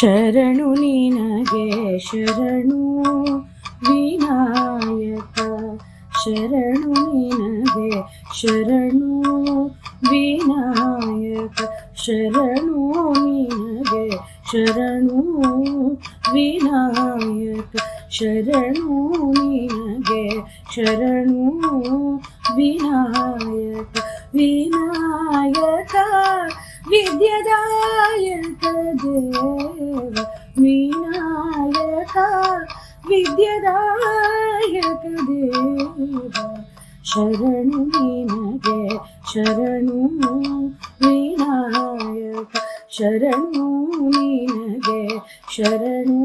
ಶರಣು ನಿನಗೆ ಶರಣು ವಿನಾಯಕ, ಶರಣು ನಿನಗೆ ಶರಣು ವಿನಾಯಕ, ಶರಣು ನಿನಗೆ ಶರಣು ವಿನಾಯಕ, ಶರಣು ನಿನಗೆ ಶರಣು ವಿನಾಯಕ, ವಿನಾಯಕ ವಿದ್ಯದಾಯಕ ದೇವ, ವಿನಾಯಕ ವಿದ್ಯದಾಯಕ ದೇವ, ಶರಣು ನಿನಗೆ ಶರಣು ವಿನಾಯಕ, ಶರಣು ನಿನಗೆ ಶರಣು.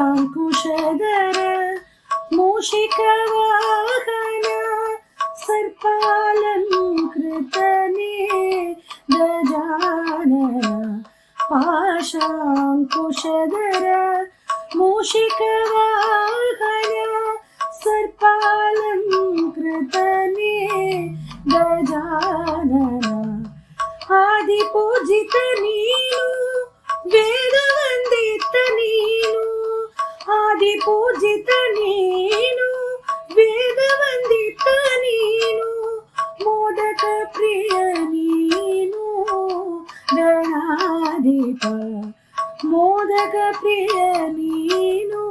ಪಾಶಾಂಕುಶಧರ ಮೂಷಿಕವಾಹನ ಸರ್ಪಾಲಂಕೃತನೇ ಗಜಾನನ, ಪಾಶಾಂಕುಶಧರ ಮೂಷಿಕವಾಹನ ಸರ್ಪಾಲಂಕೃತನೇ ಗಜಾನನ, ಆದಿಪೂಜಿತ ನೀನು ವೇದವಂದಿತ ನೀನು, ಆದಿಪೂಜಿತ ನೀನು ವೇದವಂದಿತ ನೀನು, ಮೋದಕ ಪ್ರಿಯ ನೀನು ಗಣಾಧಿಪ, ಮೋದಕ ಪ್ರಿಯ ನೀನು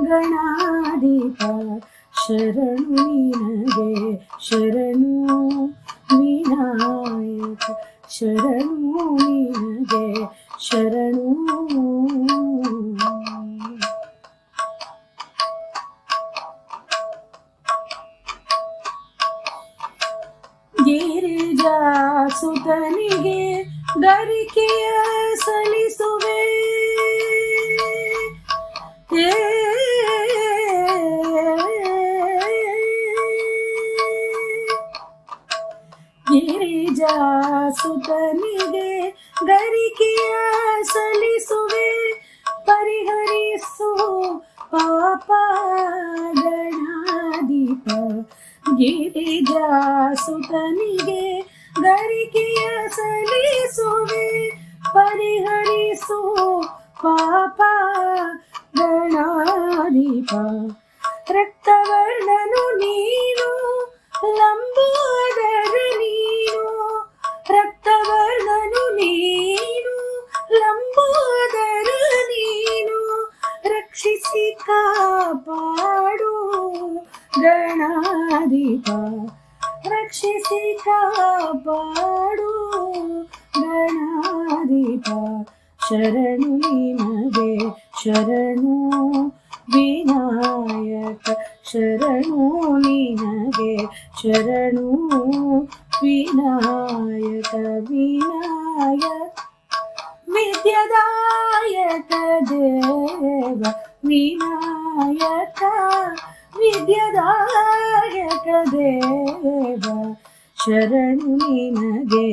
ಗಣಾಧಿಪ, ಶರಣು ನಿನಗೆ ಶರಣು ವಿನಾಯಕ, ಶರಣು ನಿನಗೆ ಶರಣು. ಗಿರಿಜಾ ಸುತನಿಗೆ ಗರಿಕೆಯ ಸಲ್ಲಿಸುವೆ, ಗಿರಿಜಾ ಸುತನಿಗೆ ಗರಿಕೆಯ ಸಲ್ಲಿಸುವೆ, ಪರಿಹರಿಸು ಪಾಪ ಗಣಾಧಿಪ, ಗಿರಿಜಾ ಸುತನಿಗೆ ಗರಿಕೆಯ ಸಲ್ಲಿಸುವೆ, ಪರಿಹರಿಸು ಪಾಪ ಗಣಾಧಿಪ, ರಕ್ತವರ್ಣನು ನೀನು ಲಂಬೋದರ ನೀನು, ರಕ್ತವರ್ಣನು ನೀನು ಲಂಬೋದರ ನೀನು, ರಕ್ಷಿಸಿ ಕಾಪಾಡು ಗಣಾಧಿಪ, ರಕ್ಷಿಸಿ ಕಾಪಾಡು ಗಣಾಧಿಪ, ಶರಣು ನಿನಗೆ ಶರಣು ವಿನಾಯಕ, ಶರಣು ನಿನಗೆ ಶರಣು ವಿನಾಯಕ, ವಿನಾಯಕ ವಿದ್ಯದಾಯಕ ದೇವ, ವಿನಾಯಕ ವಿದ್ಯದಾಯಕ ದೇವ, ಶರಣು ನಿನಗೆ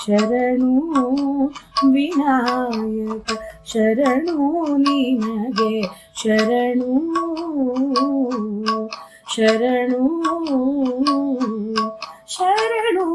ಶರಣು ವಿನಾಯಕ, ಶರಣು ನಿನಗೆ ಶರಣು, ಶರಣು ಶರಣು.